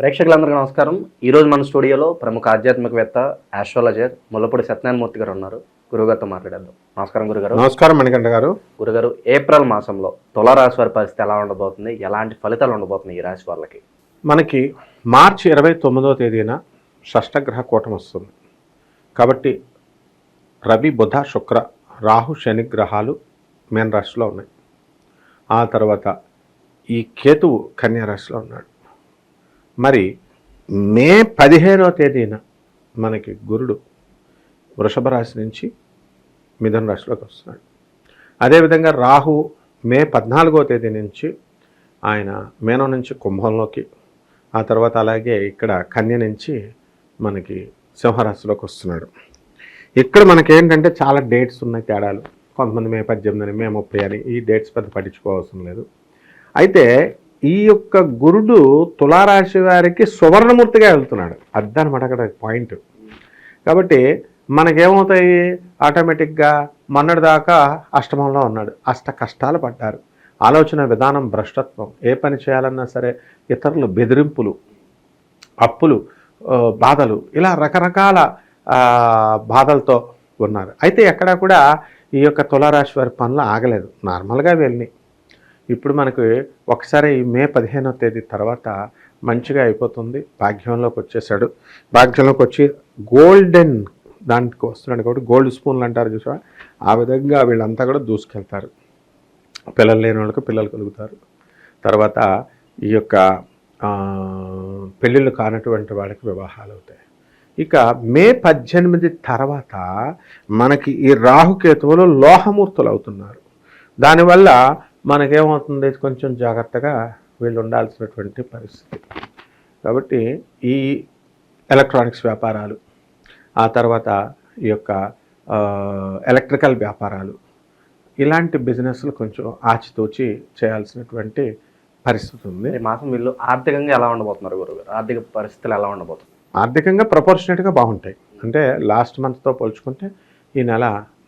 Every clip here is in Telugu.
ప్రేక్షకులందరికీ నమస్కారం. ఈరోజు మన స్టూడియోలో ప్రముఖ ఆధ్యాత్మికవేత్త ఆస్ట్రాలజర్ ముల్లపూడి సత్యనారాయణమూర్తి గారు ఉన్నారు. గురుగారితో మాట్లాడేద్దాం. నమస్కారం గురుగారు. నమస్కారం మణికంఠ గారు. గురుగారు, ఏప్రిల్ మాసంలో తులారాశి వారి పరిస్థితి ఎలా ఉండబోతుంది, ఎలాంటి ఫలితాలు ఉండబోతున్నాయి ఈ రాశి వాళ్ళకి? మనకి మార్చి 29వ తేదీన షష్టగ్రహ కూటమి వస్తుంది. కాబట్టి రవి, బుధ, శుక్ర, రాహు, శని గ్రహాలు మీన రాశిలో ఉన్నాయి. ఆ తర్వాత ఈ కేతువు కన్యా రాశిలో ఉన్నాడు. మరి మే 15వ తేదీన మనకి గురుడు వృషభ రాశి నుంచి మిథున రాశిలోకి వస్తున్నాడు. అదేవిధంగా రాహు మే 14వ తేదీ నుంచి ఆయన మీనం నుంచి కుంభంలోకి, ఆ తర్వాత అలాగే ఇక్కడ కన్య నుంచి మనకి సింహరాశిలోకి వస్తున్నాడు. ఇక్కడ మనకేంటంటే చాలా డేట్స్ ఉన్నాయి, తేడాలు. కొంతమంది మే 18 అని, మే 30 అని, ఈ డేట్స్ పెద్ద పట్టించుకోవాల్సిన లేదు. అయితే ఈ యొక్క గురుడు తులారాశి వారికి సువర్ణమూర్తిగా వెళ్తున్నాడు. అదనమాట అక్కడ పాయింట్. కాబట్టి మనకేమవుతాయి, ఆటోమేటిక్గా మొన్నటి దాకా అష్టమంలో ఉన్నాడు, అష్ట కష్టాలు పడ్డారు. ఆలోచన విధానం భ్రష్టత్వం, ఏ పని చేయాలన్నా సరే ఇతరులు బెదిరింపులు, అప్పులు, బాధలు, ఇలా రకరకాల బాధలతో ఉన్నారు. అయితే ఎక్కడా కూడా ఈ యొక్క తులారాశి వారి పనులు ఆగలేదు, నార్మల్గా వెళ్ళినాయి. ఇప్పుడు మనకు ఒకసారి మే 15వ తేదీ తర్వాత మంచిగా అయిపోతుంది. భాగ్యంలోకి వచ్చేసాడు. భాగ్యంలోకి వచ్చి గోల్డెన్ దానికి వస్తున్నాడు కాబట్టి గోల్డ్ స్పూన్లు అంటారు చూసా, ఆ విధంగా వీళ్ళంతా కూడా దూసుకెళ్తారు. పిల్లలు లేని వాళ్ళకి పిల్లలు కలుగుతారు. తర్వాత ఈ యొక్క పెళ్ళిళ్ళు కానటువంటి వాళ్ళకి వివాహాలు అవుతాయి. ఇక మే 18 తర్వాత మనకి ఈ రాహుకేతువులు లోహమూర్తులు అవుతున్నారు. దానివల్ల మనకేమవుతుంది, కొంచెం జాగ్రత్తగా వీళ్ళు ఉండాల్సినటువంటి పరిస్థితి. కాబట్టి ఈ ఎలక్ట్రానిక్స్ వ్యాపారాలు, ఆ తర్వాత ఈ యొక్క ఎలక్ట్రికల్ వ్యాపారాలు, ఇలాంటి బిజినెస్లు కొంచెం ఆచితూచి చేయాల్సినటువంటి పరిస్థితి ఉంది. ఈ మాసం వీళ్ళు ఆర్థికంగా ఎలా ఉండబోతున్నారు గురుగారు? ఆర్థిక పరిస్థితులు ఎలా ఉండబోతుంది? ఆర్థికంగా ప్రపోర్షనేట్గా బాగుంటాయి. అంటే లాస్ట్ మంత్తో పోల్చుకుంటే ఈ నెల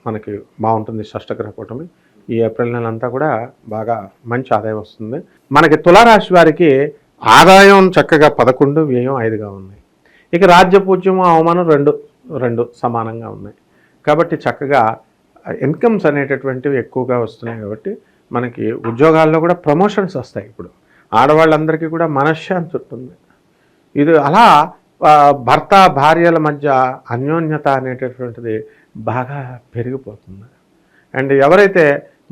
మనకి బాగుంటుంది. షష్టగ్రహ కూటమి ఈ ఏప్రిల్ నెల అంతా కూడా బాగా మంచి ఆదాయం వస్తుంది. మనకి తులారాశి వారికి ఆదాయం చక్కగా 11, వ్యయం 5గా ఉన్నాయి. ఇక రాజ్యపూజ్యము, అవమానం రెండు సమానంగా ఉన్నాయి. కాబట్టి చక్కగా ఇన్కమ్స్ అనేటటువంటివి ఎక్కువగా వస్తున్నాయి. కాబట్టి మనకి ఉద్యోగాల్లో కూడా ప్రమోషన్స్ వస్తాయి. ఇప్పుడు ఆడవాళ్ళందరికీ కూడా మనశ్శాంతి ఉంటుంది. ఇది అలా భర్త భార్యల మధ్య అన్యోన్యత అనేటటువంటిది బాగా పెరిగిపోతుంది. అండ్ ఎవరైతే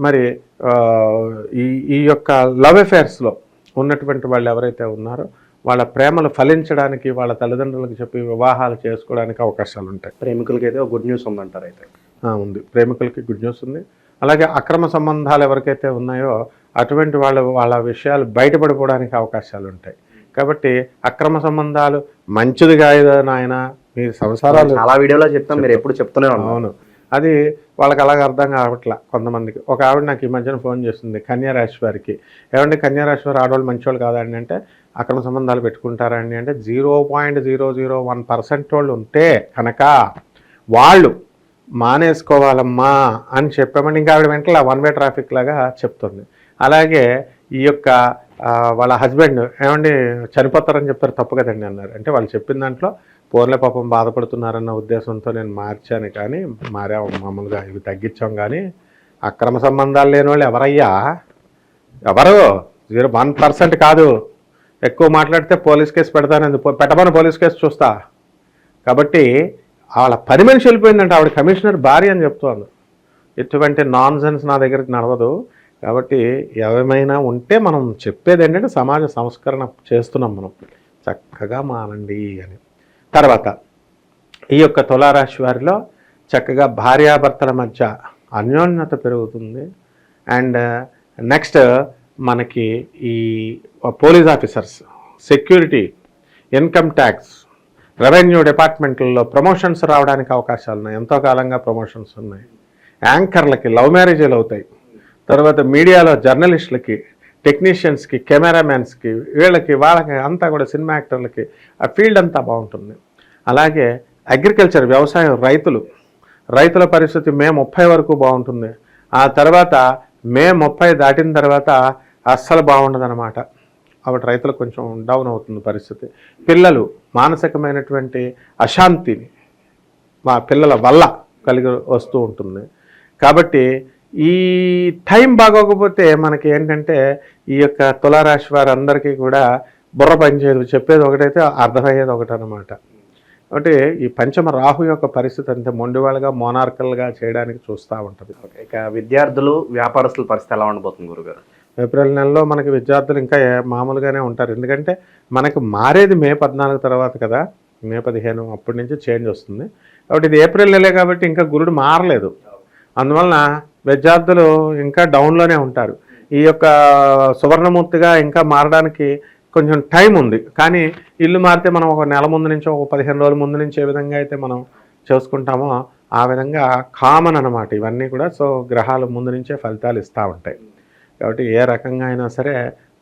మరి ఈ యొక్క లవ్ అఫేర్స్లో ఉన్నటువంటి వాళ్ళు ఎవరైతే ఉన్నారో వాళ్ళ ప్రేమలు ఫలించడానికి వాళ్ళ తల్లిదండ్రులకు చెప్పి వివాహాలు చేసుకోవడానికి అవకాశాలు ఉంటాయి. ప్రేమికులకి అయితే గుడ్ న్యూస్ ఉందంటారు. అయితే ఉంది, ప్రేమికులకి గుడ్ న్యూస్ ఉంది. అలాగే అక్రమ సంబంధాలు ఎవరికైతే ఉన్నాయో అటువంటి వాళ్ళ విషయాలు బయటపడిపోవడానికి అవకాశాలు ఉంటాయి. కాబట్టి అక్రమ సంబంధాలు మంచిదిగా నాయన, మీ సంసారాలు చాలా వీడియోలో చెప్తాం, మీరు ఎప్పుడు చెప్తూనే ఉన్నాను. అవును, అది వాళ్ళకి అలాగ అర్థం కావట్లా కొంతమందికి. ఒక ఆవిడ నాకు ఈ మధ్యన ఫోన్ చేస్తుంది, కన్యా రాశి వారికి. ఏమంటే కన్యా రాశి వారు ఆడవాళ్ళు మంచివాళ్ళు కాదండి అంటే, అక్రమ సంబంధాలు పెట్టుకుంటారండి అంటే 0.001% వాళ్ళు ఉంటే కనుక వాళ్ళు మానేసుకోవాలమ్మా అని చెప్పామంటే ఇంకా ఆవిడ వెంటనే 1 వే ట్రాఫిక్ లాగా చెప్తుంది. అలాగే ఈ యొక్క వాళ్ళ హస్బెండ్ ఏమండి చనిపోతారని చెప్తారు, తప్పు కదండి అన్నారు. అంటే వాళ్ళు చెప్పిన దాంట్లో పోర్లే పాపం బాధపడుతున్నారన్న ఉద్దేశంతో నేను మార్చాను, కానీ మామూలుగా ఇవి తగ్గించాం. కానీ అక్రమ సంబంధాలు లేని వాళ్ళు ఎవరయ్యా, ఎవరు 0.1% కాదు. ఎక్కువ మాట్లాడితే పోలీస్ కేసు పెడతానంది, పెట్టమని పోలీస్ కేసు చూస్తా. కాబట్టి వాళ్ళ పని మనిషి వెళ్ళిపోయిందంటే ఆవిడ కమిషనర్ భార్య అని చెప్తోంది. ఎటువంటి నాన్ సెన్స్ నా దగ్గరికి నడవదు. కాబట్టి ఏమైనా ఉంటే మనం చెప్పేది ఏంటంటే సమాజ సంస్కరణ చేస్తున్నాం మనం, చక్కగా మానండి అని. తర్వాత ఈ యొక్క తులారాశి వారిలో చక్కగా భార్యాభర్తల మధ్య అన్యోన్యత పెరుగుతుంది. అండ్ నెక్స్ట్ మనకి ఈ police officers, security, income tax, revenue డిపార్ట్మెంట్లలో ప్రమోషన్స్ రావడానికి అవకాశాలు ఉన్నాయి. ఎంతో కాలంగా ప్రమోషన్స్ ఉన్నాయి. యాంకర్లకి లవ్ మ్యారేజీలు అవుతాయి. తర్వాత మీడియాలో జర్నలిస్టులకి, టెక్నీషియన్స్కి, కెమెరామ్యాన్స్కి, వీళ్ళకి వాళ్ళకి అంతా కూడా సినిమా యాక్టర్లకి ఆ ఫీల్డ్ అంతా బాగుంటుంది. అలాగే అగ్రికల్చర్, వ్యవసాయం, రైతుల పరిస్థితి మే 30 వరకు బాగుంటుంది. ఆ తర్వాత మే 30 దాటిన తర్వాత అస్సలు బాగుండదన్నమాట. అప్పుడు రైతులకు కొంచెం డౌన్ అవుతుంది పరిస్థితి. పిల్లలు మానసికమైనటువంటి అశాంతిని మా పిల్లల వల్ల కలిగి వస్తూ ఉంటుంది. కాబట్టి ఈ టైం బాగోకపోతే మనకి ఏంటంటే ఈ యొక్క తులారాశి వారందరికీ కూడా బుర్ర పనిచేయదు, చెప్పేది ఒకటైతే అర్థమయ్యేది ఒకటనమాట. అంటే ఈ పంచమ రాహు యొక్క పరిస్థితి అంతే మొండివాళ్ళగా మోనార్కల్గా చేయడానికి చూస్తూ ఉంటుంది. ఇక విద్యార్థులు వ్యాపారస్తుల పరిస్థితి ఎలా ఉండబోతుంది గురుగారు? ఏప్రిల్ నెలలో మనకి విద్యార్థులు ఇంకా మామూలుగానే ఉంటారు. ఎందుకంటే మనకు మారేది మే 14 తర్వాత కదా, మే 15 అప్పటి నుంచి చేంజ్ వస్తుంది. కాబట్టి ఇది ఏప్రిల్ నెలే కాబట్టి ఇంకా గురుడు మారలేదు. అందువలన విద్యార్థులు ఇంకా డౌన్లోనే ఉంటారు. ఈ యొక్క సువర్ణమూర్తిగా ఇంకా మారడానికి కొంచెం టైం ఉంది. కానీ ఇల్లు మారితే మనం ఒక నెల ముందు నుంచి ఒక 15 రోజుల ముందు నుంచి ఏ విధంగా అయితే మనం చేసుకుంటామో ఆ విధంగా కామన్ అన్నమాట ఇవన్నీ కూడా. సో గ్రహాలు ముందు నుంచే ఫలితాలు ఇస్తూ ఉంటాయి. కాబట్టి ఏ రకంగా అయినా సరే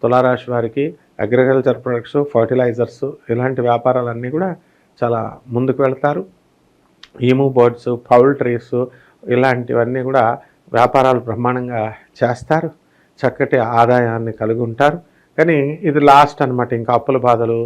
తులారాశి వారికి అగ్రికల్చర్ ప్రొడక్ట్స్, ఫర్టిలైజర్స్ ఇలాంటి వ్యాపారాలన్నీ కూడా చాలా ముందుకు వెళ్తారు. ఈము బర్డ్స్, పౌల్ట్రీస్ ఇలాంటివన్నీ కూడా వ్యాపారాలు బ్రహ్మాండంగా చేస్తారు. చక్కటి ఆదాయాన్ని కలిగి ఉంటారు. కానీ ఇది లాస్ట్ అనమాట. ఇంకా అప్పుల బాధలు,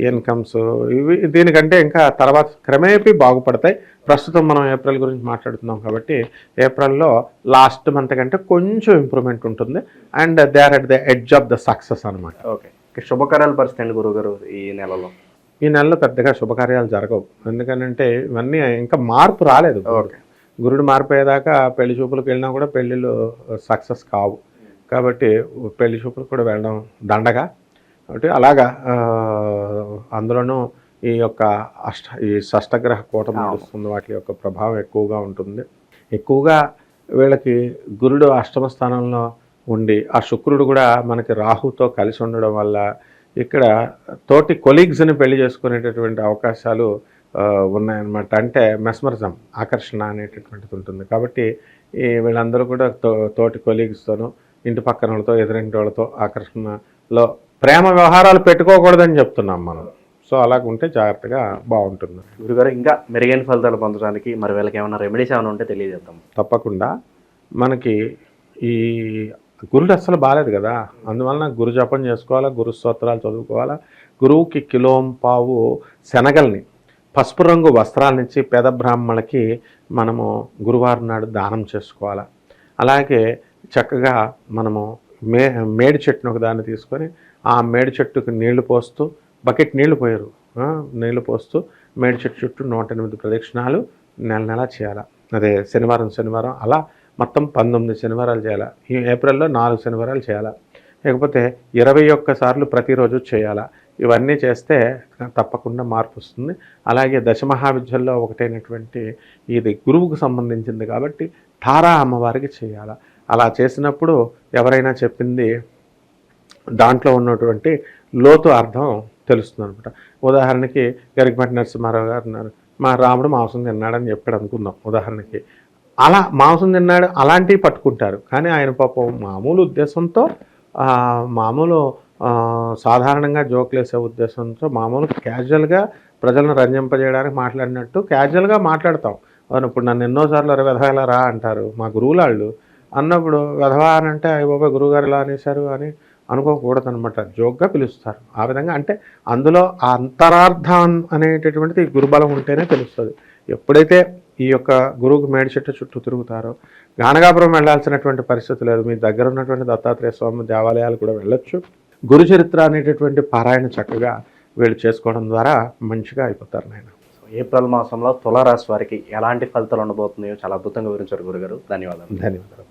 ఇన్కమ్స్ ఇవి దీనికంటే ఇంకా తర్వాత క్రమేపీ బాగుపడతాయి. ప్రస్తుతం మనం ఏప్రిల్ గురించి మాట్లాడుతున్నాం కాబట్టి ఏప్రిల్లో లాస్ట్ మంత్ కంటే కొంచెం ఇంప్రూవ్మెంట్ ఉంటుంది. And they are at the edge of the success అనమాట. ఓకే, శుభకార్యాల పరిస్థితి అండి గురుగారు ఈ నెలలో? ఈ నెలలో పెద్దగా శుభకార్యాలు జరగవు. ఎందుకంటే ఇవన్నీ ఇంకా మార్పు రాలేదు. ఓకే, గురుడు మారిపోయేదాకా పెళ్లి చూపులకు వెళ్ళినా కూడా పెళ్ళిళ్ళు సక్సెస్ కావు. కాబట్టి పెళ్లి చూపులకు కూడా వెళ్ళడం దండగా. కాబట్టి అలాగా అందులోనూ ఈ యొక్క ఈ షష్టగ్రహ కూటమి నడుస్తుంది. వాటి యొక్క ప్రభావం ఎక్కువగా ఉంటుంది. ఎక్కువగా వీళ్ళకి గురుడు అష్టమ స్థానంలో ఉండి ఆ శుక్రుడు కూడా మనకి రాహుతో కలిసి ఉండడం వల్ల ఇక్కడ తోటి కొలీగ్స్ని పెళ్లి చేసుకునేటటువంటి అవకాశాలు ఉన్నాయన్నమాట. అంటే మెస్మరిజం, ఆకర్షణ అనేటటువంటిది ఉంటుంది. కాబట్టి ఈ వీళ్ళందరూ కూడా తోటి కొలీగ్స్తోనూ ఇంటి పక్కన వాళ్ళతో, ఎదురింటి వాళ్ళతో ఆకర్షణలో ప్రేమ వ్యవహారాలు పెట్టుకోకూడదని చెప్తున్నాం మనం. సో అలాగుంటే జాగ్రత్తగా బాగుంటుంది. గురుగారు ఇంకా మెరుగైన ఫలితాలు పొందడానికి మరి వీళ్ళకి ఏమైనా రెమెడీస్ ఏమైనా ఉంటే తెలియజేద్దాం. తప్పకుండా. మనకి ఈ గురుడు అస్సలు బాగాలేదు కదా, అందువలన గురు జపం చేసుకోవాలా, గురు స్తోత్రాలు చదువుకోవాలా. గురువుకి కిలోంపావు శనగల్ని పసుపు రంగు వస్త్రాలనిచ్చి పేద బ్రాహ్మణులకి మనము గురువారం నాడు దానం చేసుకోవాలా. అలాగే చక్కగా మనము మేడి చెట్టును ఒక దాన్ని తీసుకొని ఆ మేడి చెట్టుకు నీళ్లు పోస్తూ, బకెట్ నీళ్లు పోయారు, నీళ్లు పోస్తూ మేడి చెట్టు చుట్టూ 108 ప్రదక్షిణాలు నెల చేయాలి. అదే శనివారం అలా మొత్తం 19 శనివారాలు చేయాలి. ఈ ఏప్రిల్లో 4 శనివారాలు చేయాలి. లేకపోతే 21 సార్లు ప్రతిరోజు చేయాలా. ఇవన్నీ చేస్తే తప్పకుండా మార్పు వస్తుంది. అలాగే దశమహావిద్యల్లో ఒకటైనటువంటి ఇది గురువుకు సంబంధించింది కాబట్టి తారా అమ్మవారికి చేయాలి. అలా చేసినప్పుడు ఎవరైనా చెప్పింది దాంట్లో ఉన్నటువంటి లోతు అర్థం తెలుస్తుంది అనమాట. ఉదాహరణకి గరికపాటి నరసింహారావు గారు ఉన్నారు, మా రాముడు మాంసం తిన్నాడని చెప్పాడు అనుకుందాం ఉదాహరణకి. అలా మాంసం తిన్నాడు అలాంటివి పట్టుకుంటారు. కానీ ఆయన పాపం మామూలు ఉద్దేశంతో, మామూలు సాధారణంగా జోకులు వేసే ఉద్దేశంతో, మామూలు క్యాజువల్గా ప్రజలను రంజింపజేయడానికి మాట్లాడినట్టు క్యాజువల్గా మాట్లాడతాం. ఇప్పుడు నన్ను ఎన్నోసార్లు వెధవ ఇలా రా అంటారు మా గురువులాళ్ళు అన్నప్పుడు, వెధవా అని అంటే అయ్య బాబా గురువుగారు ఇలా అనేశారు అని అనుకోకూడదు అనమాట. జోక్గా పిలుస్తారు. ఆ విధంగా అంటే అందులో ఆ అంతరార్థం అనేటటువంటిది గురుబలం ఉంటేనే తెలుస్తుంది. ఎప్పుడైతే ఈ యొక్క గురువుకు మేడి చెట్టు చుట్టూ తిరుగుతారో గానగాపురం వెళ్ళాల్సినటువంటి పరిస్థితి లేదు. మీ దగ్గర ఉన్నటువంటి దత్తాత్రేయ స్వామి దేవాలయాలు కూడా వెళ్ళొచ్చు. గురు చరిత్ర అనేటటువంటి పారాయణ చక్కగా వీళ్ళు చేసుకోవడం ద్వారా మంచిగా అయిపోతారు. నేను ఏప్రిల్ మాసంలో తులారాశి వారికి ఎలాంటి ఫలితాలు ఉండబోతున్నాయో చాలా అద్భుతంగా వివరించారు గురుగారు. ధన్యవాదాలు.